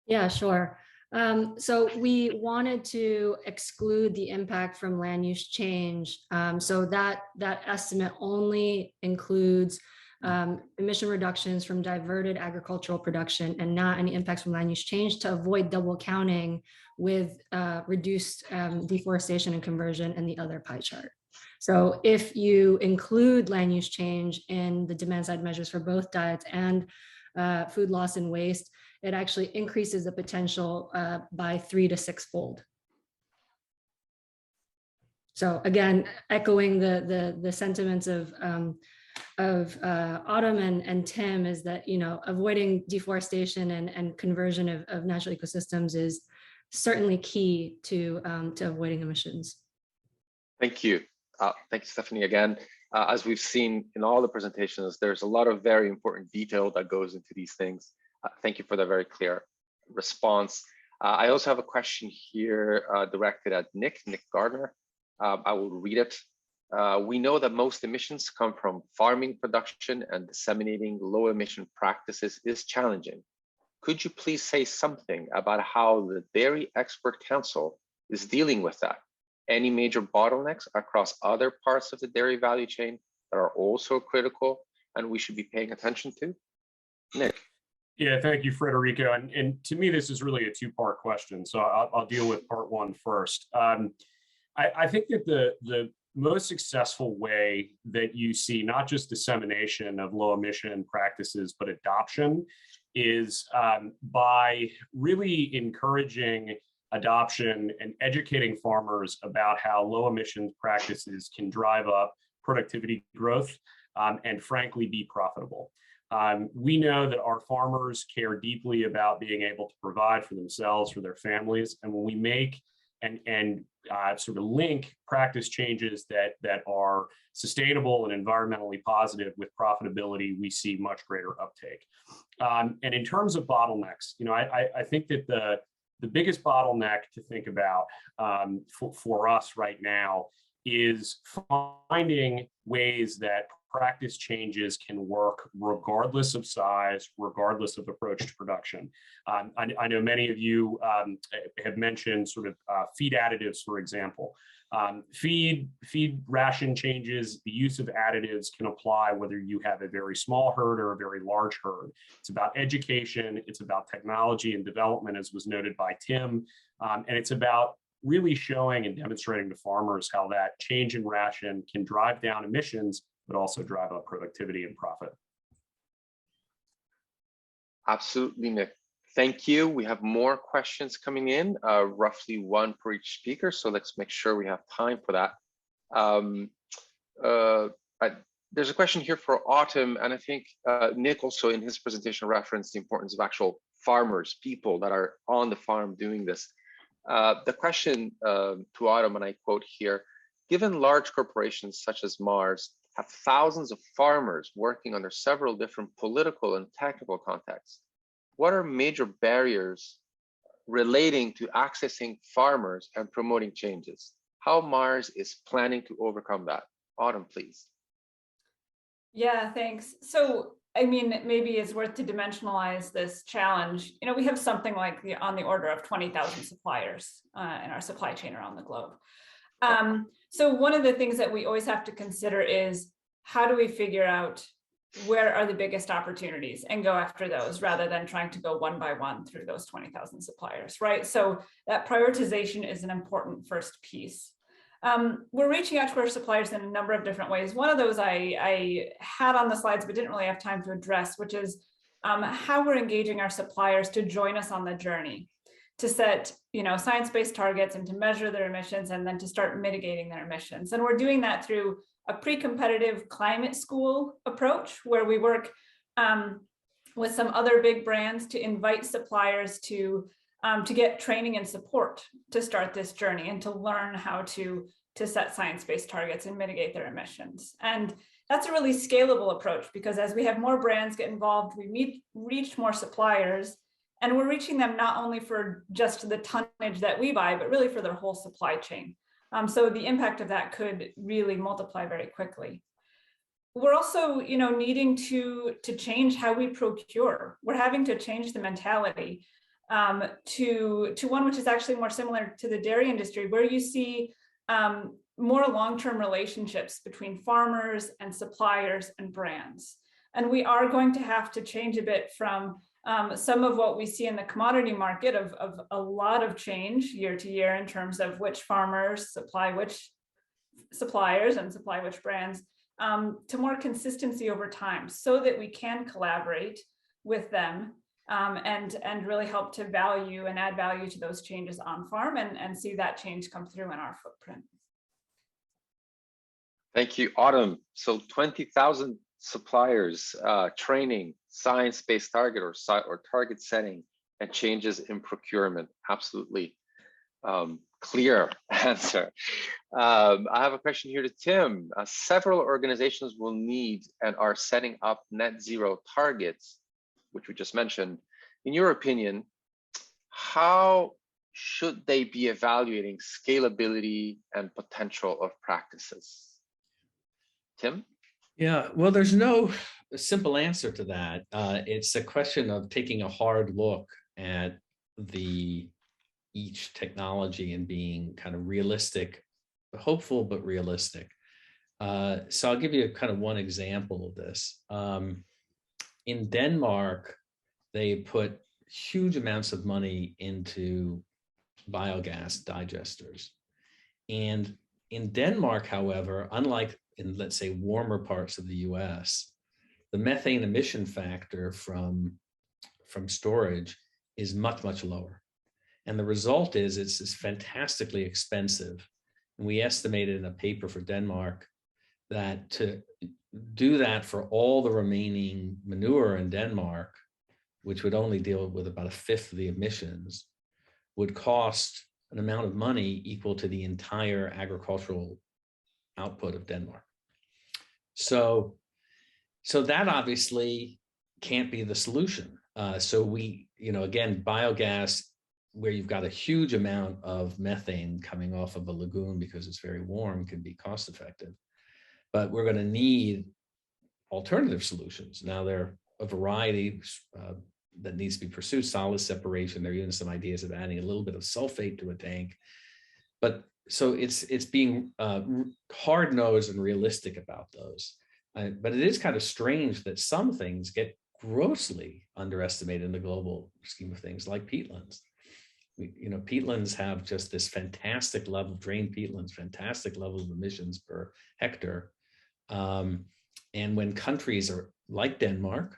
Yeah, sure. So we wanted to exclude the impact from land use change. So that estimate only includes emission reductions from diverted agricultural production and not any impacts from land use change, to avoid double counting with reduced deforestation and conversion in the other pie chart. So if you include land use change in the demand side measures for both diets and food loss and waste, it actually increases the potential by 3 to 6-fold. So again, echoing the sentiments of Autumn and Tim is that, avoiding deforestation and conversion of natural ecosystems is certainly key to avoiding emissions. Thank you. Thank you, Stephanie, again. As we've seen in all the presentations, there's a lot of very important detail that goes into these things. Thank you for the very clear response. I also have a question here directed at Nick Gardner. I will read it. We know that most emissions come from farming production, and disseminating low emission practices is challenging. Could you please say something about how the Dairy Expert Council is dealing with that? Any major bottlenecks across other parts of the dairy value chain that are also critical and we should be paying attention to? Nick. Yeah, thank you, Federico. And to me, this is really a two-part question. So I'll deal with part one first. I think that the most successful way that you see not just dissemination of low emission practices, but adoption is by really encouraging adoption and educating farmers about how low emissions practices can drive up productivity growth and frankly be profitable. We know that our farmers care deeply about being able to provide for themselves, for their families, and when we make and sort of link practice changes that are sustainable and environmentally positive with profitability, we see much greater uptake. And in terms of bottlenecks, I think that the biggest bottleneck to think about for us right now is finding ways that practice changes can work regardless of size, regardless of approach to production. I know many of you have mentioned sort of feed additives, for example. Feed ration changes, the use of additives can apply whether you have a very small herd or a very large herd. It's about education, it's about technology and development, as was noted by Tim, and it's about really showing and demonstrating to farmers how that change in ration can drive down emissions, but also drive up productivity and profit. Absolutely, Nick. Thank you. We have more questions coming in, roughly one per each speaker. So let's make sure we have time for that. There's a question here for Autumn, and I think Nick also in his presentation referenced the importance of actual farmers, people that are on the farm doing this. The question to Autumn, and I quote here, given large corporations such as Mars have thousands of farmers working under several different political and technical contexts, what are major barriers relating to accessing farmers and promoting changes? How Mars is planning to overcome that? Autumn, please. Yeah, thanks. So, I mean, maybe it's worth to dimensionalize this challenge. We have something like on the order of 20,000 suppliers in our supply chain around the globe. So one of the things that we always have to consider is how do we figure out where are the biggest opportunities and go after those rather than trying to go one by one through those 20,000 suppliers, right? So that prioritization is an important first piece. We're reaching out to our suppliers in a number of different ways. One of those I had on the slides but didn't really have time to address, which is how we're engaging our suppliers to join us on the journey, to set science-based targets and to measure their emissions and then to start mitigating their emissions. And we're doing that through a pre-competitive climate school approach where we work with some other big brands to invite suppliers to get training and support to start this journey and to learn how to set science-based targets and mitigate their emissions. And that's a really scalable approach because as we have more brands get involved, we reach more suppliers, and we're reaching them not only for just the tonnage that we buy, but really for their whole supply chain. So the impact of that could really multiply very quickly. We're also, needing to change how we procure. We're having to change the mentality to one which is actually more similar to the dairy industry, where you see more long-term relationships between farmers and suppliers and brands. And we are going to have to change a bit from some of what we see in the commodity market of a lot of change year to year in terms of which farmers supply which suppliers and supply which brands, to more consistency over time so that we can collaborate with them and really help to value and add value to those changes on farm and see that change come through in our footprint. Thank you, Autumn. So 20,000 suppliers, training, science-based target or target setting, and changes in procurement. Absolutely clear answer. I have a question here to Tim. Several organizations will need and are setting up net zero targets, which we just mentioned. In your opinion, how should they be evaluating scalability and potential of practices? Tim? Yeah, well, there's no simple answer to that. It's a question of taking a hard look at each technology and being kind of realistic, hopeful, but realistic. So I'll give you kind of one example of this. In Denmark, they put huge amounts of money into biogas digesters. And in Denmark, however, unlike in, let's say, warmer parts of the US, the methane emission factor from storage is much, much lower. And the result is it's fantastically expensive. And we estimated in a paper for Denmark that to do that for all the remaining manure in Denmark, which would only deal with about a fifth of the emissions, would cost an amount of money equal to the entire agricultural output of Denmark. So that obviously can't be the solution. So we, again, biogas, where you've got a huge amount of methane coming off of a lagoon because it's very warm, can be cost effective. But we're going to need alternative solutions. Now, there are a variety that needs to be pursued, solid separation. There are even some ideas of adding a little bit of sulfate to a tank. But so it's being hard-nosed and realistic about those. But it is kind of strange that some things get grossly underestimated in the global scheme of things, like peatlands. Peatlands have just this fantastic level, drained peatlands, fantastic level of emissions per hectare. And when countries are like Denmark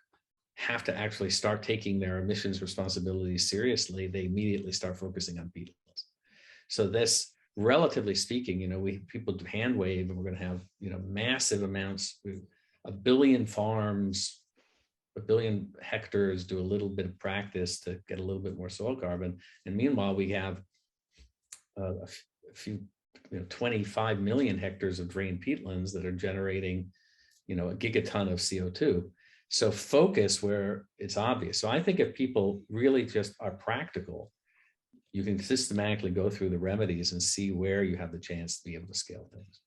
have to actually start taking their emissions responsibilities seriously, they immediately start focusing on peatlands. So this, relatively speaking, people hand wave, and we're going to have massive amounts, 1 billion farms, 1 billion hectares do a little bit of practice to get a little bit more soil carbon. And meanwhile, we have a few, 25 million hectares of drained peatlands that are generating, a gigaton of CO2. So focus where it's obvious. So I think if people really just are practical, you can systematically go through the remedies and see where you have the chance to be able to scale things.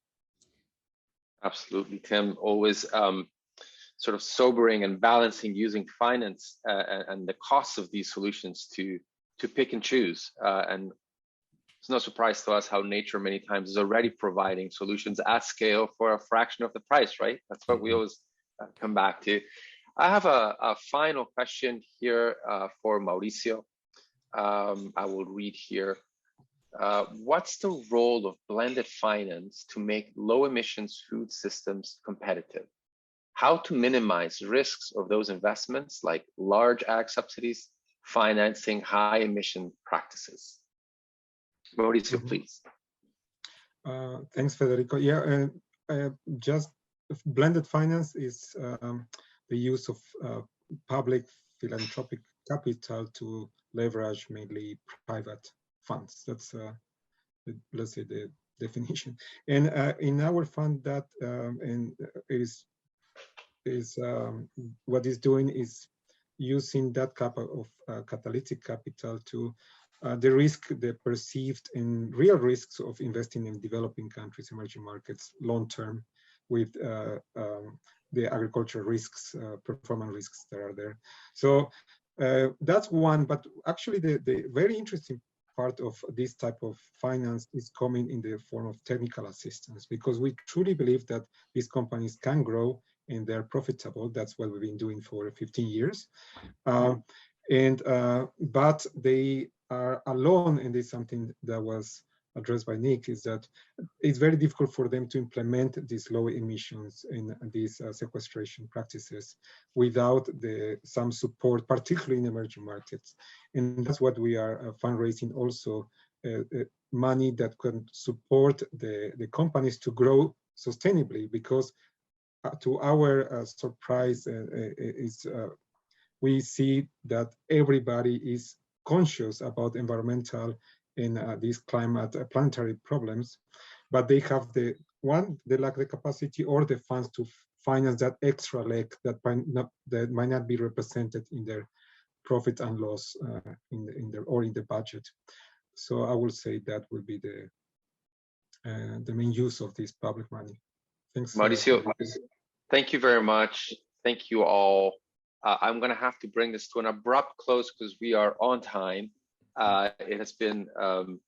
Absolutely, Tim. Always sort of sobering and balancing using finance and the costs of these solutions to pick and choose. And it's no surprise to us how nature many times is already providing solutions at scale for a fraction of the price, right? That's what we always come back to. I have a final question here for Mauricio. I will read here. What's the role of blended finance to make low emissions food systems competitive? How to minimize risks of those investments, like large ag subsidies, financing high emission practices? Mauricio, please. Thanks, Federico. Yeah, just blended finance is the use of public philanthropic capital to leverage mainly private funds. That's let's say the definition. And in our fund, that what is doing is using that capital of catalytic capital to the perceived and real risks of investing in developing countries, emerging markets, long term, with the agricultural risks, performance risks that are there. So that's one, but actually the very interesting part of this type of finance is coming in the form of technical assistance, because we truly believe that these companies can grow and they're profitable. That's what we've been doing for 15 years. But they are alone, and this is something that was addressed by Nick, is that it's very difficult for them to implement these low emissions in these sequestration practices without some support, particularly in emerging markets. And that's what we are fundraising also, money that can support the companies to grow sustainably, because to our surprise, we see that everybody is conscious about environmental and these planetary problems, but they have they lack the capacity or the funds to finance that extra leg that might not be represented in their profit and loss in the budget. So I will say that will be the main use of this public money. Thanks, Mauricio. Thank you very much. Thank you all. I'm going to have to bring this to an abrupt close because we are on time. It has been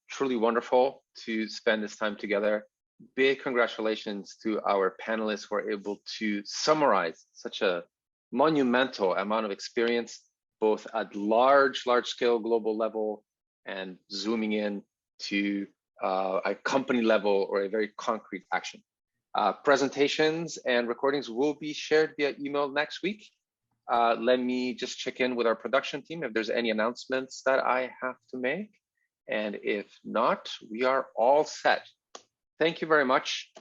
truly wonderful to spend this time together. Big congratulations to our panelists who are able to summarize such a monumental amount of experience, both at large scale global level and zooming in to a company level or a very concrete action. Presentations and recordings will be shared via email next week. Let me just check in with our production team if there's any announcements that I have to make. And if not, we are all set. Thank you very much.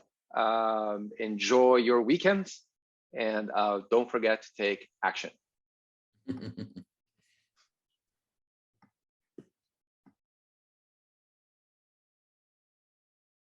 Enjoy your weekend, and don't forget to take action.